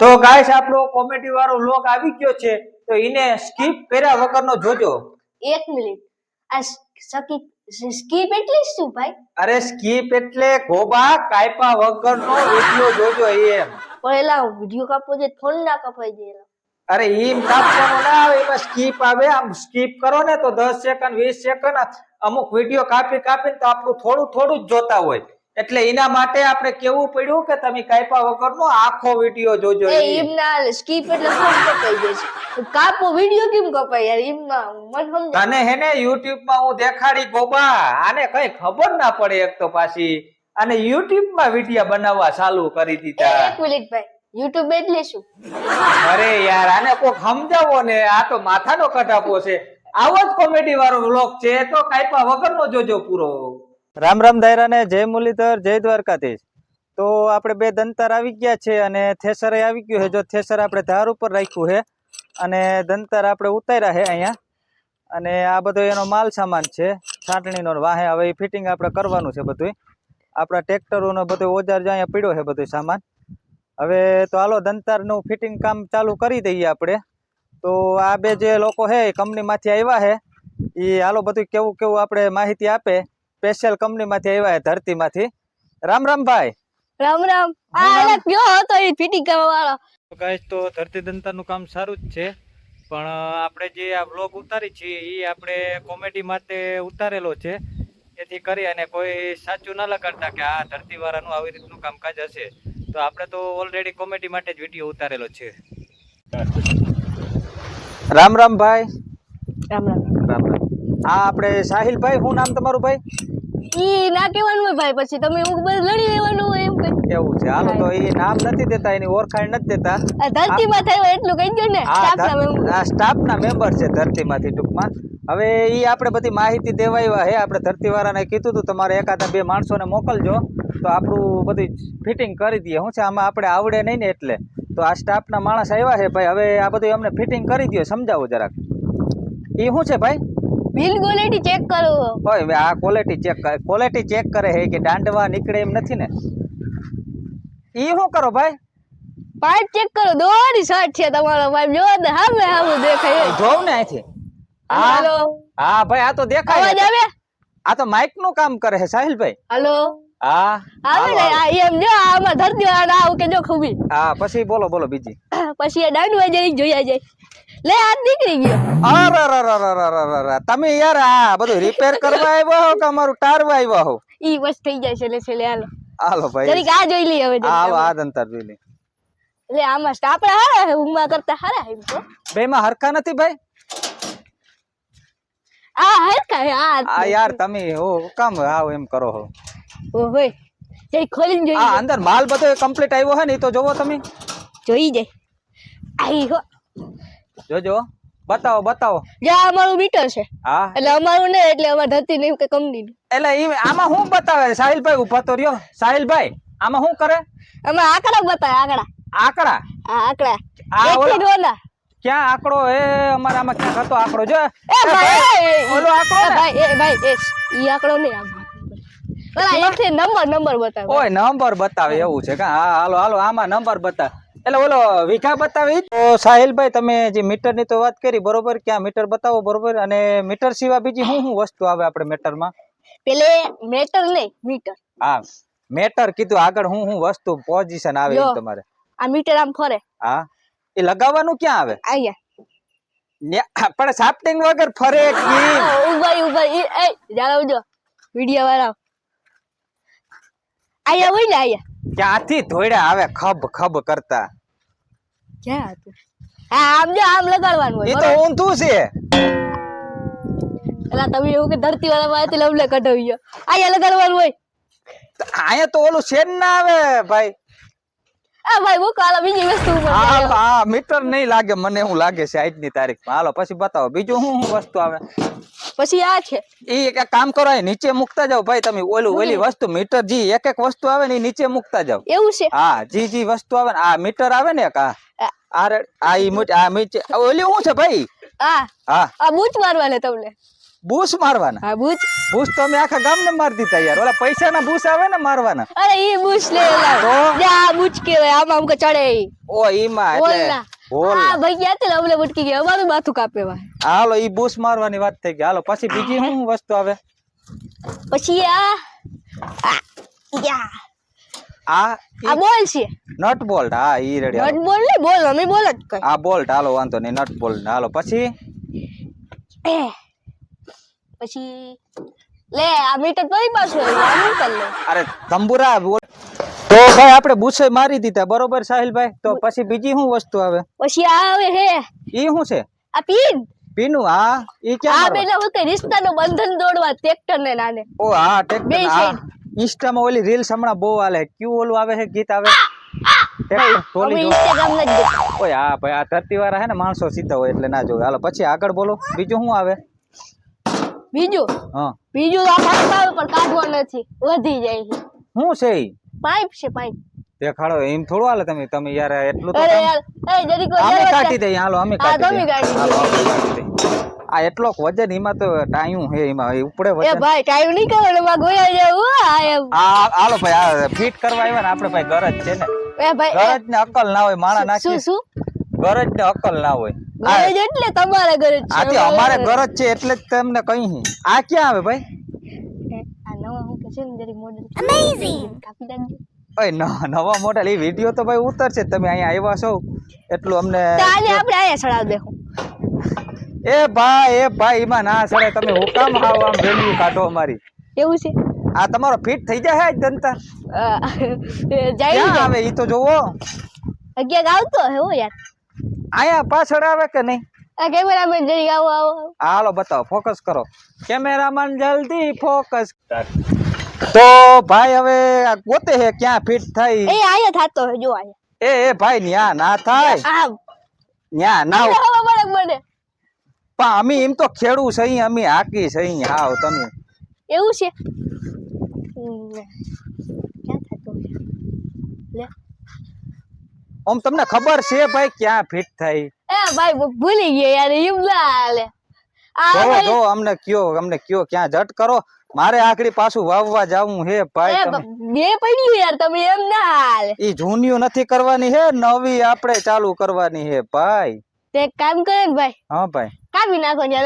તો ગાઈસ આપણો કોમેડી વાળો વ્લોગ આવી ગયો છે તો એને સ્કીપ કર્યા વગરનો જોજો. એક મિનિટ આ સ્કીપ એટલે શું ભાઈ? અરે સ્કીપ એટલે ગોબા કાયપા વગરનો વિડિયો જોજો એમ. પણ એલા વિડિયો કાપવો છે ફોન ના કપાઈ જાય. અરે એમ કાપવાનો ના આવે, એમાં સ્કીપ આવે. આમ સ્કીપ કરો ને તો 10 સેકન્ડ 20 સેકન્ડ અમુક વિડિયો કાપીને તો આપણું થોડું જ જોતા હોય. એટલે એના માટે આપણે કેવું પડ્યું કે તમે કાપા વગરનો આખો વિડિયો જોજો. એમ ના સ્કીપ એટલે ફોન કપાઈ જાય છે. કાપો વિડિયો કેમ કપાય યાર? એમ ના મન સમજ. તને હેને YouTube માં હું દેખાડી ગોબા, આને કઈ ખબર ના પડે એક તો પાછી. અને YouTube માં વિડિયો બનાવવા ચાલુ કરી દીધા. એક મિનિટ ભાઈ, YouTube એટલે શું? અરે યાર આને કોક સમજાવો ને, આ તો માથાનો કટાપો છે. આવો જ કોમેડી વાળો વ્લોગ છે તો કાપા વગરનો જોજો પૂરો. રામ રામ દાયરા ને જય મુરલીધર, જય દ્વારકાધીશ. તો આપણે બે દંતર આવી ગયા છે અને થેસર આવી ગયું છે. જો થેસર આપણે ધાર ઉપર રાખ્યું છે અને દંતર આપણે ઉતાર્યા છે અહીંયા. અને આ બધો એનો માલ સામાન છે, છાંટણીનો વાહે. હવે એ ફિટિંગ આપણે કરવાનું છે બધું. આપણા ટ્રેક્ટરોનો બધો ઓજાર જો અહીંયા પડ્યો છે બધો સામાન. હવે તો હાલો દંતરનું ફિટિંગ કામ ચાલુ કરી દઈએ આપણે. તો આ બે જે લોકો છે એ કંપનીમાંથી આવ્યા છે, એ હાલો બધું કેવું કેવું આપણે માહિતી આપે. સ્પેશિયલ કંપનીમાંથી આવ્યા છે, ધરતીમાંથી. રામ રામ ભાઈ. રામ રામ. આ એલા કયો હતો એ ફિટિંગ કરવા વાળો? ગાઈસ તો ધરતી દંતરનું કામ સારું જ છે, પણ આપણે જે આ વ્લોગ ઉતારી છે એ આપણે કોમેડી માટે ઉતારેલો છે. એથી કરી અને કોઈ સાચું ના લગાડતા કે આ ધરતીવાળાનું આવી રીતનું કામકાજ હશે. તો આપણે તો ઓલરેડી કોમેડી માટે જ વિડીયો ઉતારેલો છે. રામ રામ ભાઈ. રામ રામ. રામ રામ. આ આપણે સાહિલભાઈ, શું નામ તમારું ભાઈ? ઈ ના કહેવાનું હોય ભાઈ, પછી તમે એવું બધું લડી લેવાનું હોય એમ કે. એવું છે. હાલો તો એ નામ નથી દેતા, એની ઓળખાણ નથી દેતા. આ ધરતીમાં થયો એટલું કહી દો ને. આ સ્ટાફના મેમ્બર છે ધરતીમાંથી ટૂંકમાં. હવે એ આપણે બધી માહિતી દેવાયા છે. આપણે ધરતીવાળાને કીધું હતું તમારે એકાદા બે માણસોને મોકલજો તો આપણું બધું ફિટિંગ કરી દઈએ. શું છે આમાં આપણે આવડે નહીં ને એટલે. તો આ સ્ટાફના માણસ આવ્યા છે ભાઈ. હવે આ બધું અમને ફિટિંગ કરી દો, સમજાવો જરાક. એ શું છે ભાઈ? બિલ ક્વોલિટી ચેક કરો. હોય આ ક્વોલિટી ચેક કરે છે કે દાંડવા નીકળે એમ નથી ને? એ શું કરો ભાઈ? પાઇપ ચેક કરો. દોરી શર્ટ છે તમારો પાઇપ. જો તો હામે હામે દેખાય. જોવ ને અહીંથી. હાલો. હા ભાઈ, આ તો દેખાય. અવાજ આવે? આ તો માઇક નું કામ કરે છે સાહિલભાઈ. હાલો. હા આવે ને એમ જો આમાં ધરતી વાળા આવું કે જો ખૂબી. હા પછી બોલો બીજી. પછી એ દાંડવા જઈ જોયા જાય. લે હાથ નીકળી ગયો. અરે તમે યાર આ બધું રિપેર કરવા આવ્યા હો કે અમારું ટારવા આવ્યા હો? ઈ બસ થઈ જાય છે લે હાલો. હાલો ભાઈ. જરીક આ જોઈ લઈએ હવે. હાલો આ દંતર જોઈ લે. એટલે આમાં સ્ટાફ હારા ઊંઘમાં કરતા હારા એમ તો. બે માં હરખા નથી ભાઈ? આ હરખા આ યાર તમે હો કામ આવ એમ કરો હો. ઓહો જઈ ખોલીને જોઈ. આ અંદર માલ બધો કમ્પ્લીટ આવ્યો હે ને તો જોવો તમે. જોઈ જાય. આઈ હો. જોજો બતાવો. જો અમારું મીટર છે. હા એટલે અમારું ને એટલે અમાર ધરતી નહીં કે કંપની નું. એટલે આમાં શું બતાવે? સાહિલભાઈ ઉભા તો રહ્યો. સાહિલભાઈ આમાં શું કરે? અમે આંકડા બતાવે. આંકડા? હા આંકડા. આ ઓલા ક્યાં આંકડો? અમારે આમાં ક્યાં હતો આંકડો? જો એ ભાઈ ઓલો આંકડો ને? ભાઈ ઈ આંકડો નહીં આમ. ઓલા એકથી નંબર બતાવે. ઓય નંબર બતાવે એવું છે કા? હા હાલો આમાં નંબર બતાવે. એટલે ઓલો વીઘા બતાવે. તો સાહિલભાઈ તમે જે મીટર ની તો વાત કરી બરોબર, ક્યાં મીટર બતાવો બરોબર. અને મીટર સિવાય બીજી શું વસ્તુ આવે આપણે મીટરમાં? પેલે મેટર નહીં મીટર. હા મેટર કીધું. આગળ શું વસ્તુ પોઝિશન આવે તમારે? આ મીટર આમ ફરે. હા એ લગાવવાનું ક્યાં આવે? અહીંયા પણ સાફ્ટિંગ વગર ફરે કી? ઉભા એ જાળો જો વિડિયો વાળા આયા હોય ને આયા. ક્યાંથી ધોડ્યા આવે ખબ કરતા? ક્યાં હતું? હા આમ જો આમ લગાડવાનું હોય. એ તો ઊંધું છે. એલા તમે એવું કે ધરતી વાળા માંથી લવલે કઢાવી ગયો. આયા લગાડવાનું હોય. અહીંયા તો ઓલું શેર ના આવે ભાઈ. આ ભાઈ મૂકો હાલો બીજી વસ્તુ ઉપર. હા મીટર નહીં લાગે મને એવું લાગે છે આજની તારીખમાં. હાલો પછી બતાવો બીજું શું વસ્તુ આવે? પછી આ છે એ એક કામ કરો, નીચે મૂકતા જાવ ભાઈ તમે. ઓલી વસ્તુ મીટર જી એક વસ્તુ આવે ને એ નીચે મૂકતા જાવ. એવું છે? હા જી વસ્તુ આવે ને આ મીટર આવે ને એક ઓલી શું છે ભાઈ? હા આ બૂચ મારવા લે તમને. બૂસ મારવાના? હા બૂચ. બૂસ તો અમે આખા ગામને મારી દીધા યાર. ઓલા પૈસાના બૂસ આવે ને મારવાના. અરે ઈ બૂચ લે લાવ. તો? જા બૂચ કેવાય આમ આમ કે ચડે ઈ. ઓ ઈમાં એટલે બોલના. બોલ. હા ભાઈ ગયા તે અમને બટકી ગયા અમારું માથું કાપે ભાઈ. હાલો ઈ બૂસ મારવાની વાત થઈ ગઈ. હાલો પછી બીજી શું વસ્તુ આવે? પછી આ યા આ આ બોલ છે. Nut bolt. હા ઈ રેડી. નટ બોલ ને બોલ અમે બોલ જ કઈ. આ બોલ્ટ. હાલો વાંધો નહીં, નટ બોલ્ટ. હાલો પછી પછી લે આ મીટર પડી પાછું આવ્યું કર લે. અરે તંબુરા બોલ. તો ભાઈ આપણે બૂસે મારી દીધા બરોબર સાહિલભાઈ. તો પછી બીજી શું વસ્તુ આવે? પછી આ આવે હે ઈ શું છે? આ પીન. પીનું. હા ઈ આ ક્યાં? બેના હું કઈ રિશ્તાનું બંધન દોડવા ટ્રેક્ટર ને નાને. ઓ હા બે ટ્રેક્ટર. side. હા ઇન્સ્ટામાં ઓલી રીલ્સ હમણાં બહુ હાલે. ક્યુ ઓલું આવે છે ગીત આવે ટ્રેક્ટર અમે ટોલી જો. ઇન્સ્ટાગ્રામ નથી દેતા. ઓય હા ભાઈ આ ધરતી વાળા હે ને માણસો સીધા હોય એટલે ના જોવે. હાલો પછી આગળ બોલો બીજું શું આવે? બીજું હા બીજું તો આ પાઇપ આવે પણ કાઢવો નથી વધી જાય છે. શું છે ઈ? પાઇપ છે પાઇપ. દેખાડો. એમ થોડું હાલે. તમે યાર એટલું તો અરે કામ- યાર એ જરીક વાર અમે જરા કાઢી દઈએ. હાલો અમે હા, કાઢી તમે દઈએ. કાઢી હાલો અમે કાઢી દઈએ. આ એટલોક વજન એમાં તો ટાયું હે એમાં એ ઉપડે એ વજન. ભાઈ ટાઈમ નહીં કરો ને માં ગોયા જાવ આ એમ. આ હાલો ભાઈ આ ફિટ કરવા આવ્યા ને આપણે ભાઈ ગરજ છે ને. એ ભાઈ ગરજ ને અકલ ના હોય માણા શું નાખી. શું ગરજ ને અકલ ના હોય. ગરજ એટલે તમારે ગરજ છે આથી અમારે ગરજ છે એટલે જ તમને કહી. આ ક્યાં આવે ભાઈ? આ નવા હું કે છે ને જરીક મોડલ અમેઝિંગ કાપી નાખજો. ઓય નવા મોડેલ એ વિડિયો તો ભાઈ ઉતરશે. તમે અહીંયા આવ્યા છો એટલું અમને. તો આને આપણે આયા ચડાવ દેખો. એ ભાઈ એમાં ના સડે. તમે હુકામ હાવ આમ વેલ્યુ કાઢો અમારી. એવું છે આ તમારો ફિટ થઈ જાય હે જનતા. જાય ક્યાં આવે ઈ તો જોવો. અગિયાર આવતો હે હો યાર. આયા પાછળ આવે કે નહીં? આ કેમેરામેન જરી આવો આવો. હાલો બતાવો. ફોકસ કરો કેમેરામેન જલ્દી ફોકસ. તો ભાઈ હવે આ ગોતે હે ક્યાં ફિટ થાય. એ આયા થાતો હે જો આયા. એ ભાઈ ન્યા ના થાય. આમ ન્યા ના હોય. હવા બળક બને પણ અમે એમ તો ખેડૂ સહી અમે હાકી સહી. હાવ તમે એવું છે ક્યાં થાતો લે આમ તમને ખબર છે ભાઈ ક્યાં ફિટ થાય? એ ભાઈ ભૂલી ગયા યાર એમ ના હાલે. આ જો ભાઈ જો અમને કયો ક્યાં જટ કરો. મારે આખડી પાછું વાવવા જાવું હે ભાઈ. એ તમે બે પડ્યું યાર તમે એમ ના હાલે. ઈ જૂનિયું નથી કરવાની હે, નવી આપણે ચાલુ કરવાની હે ભાઈ. તે એક કામ કરે ને ભાઈ હા ભાઈ કાપી નાખો યાર.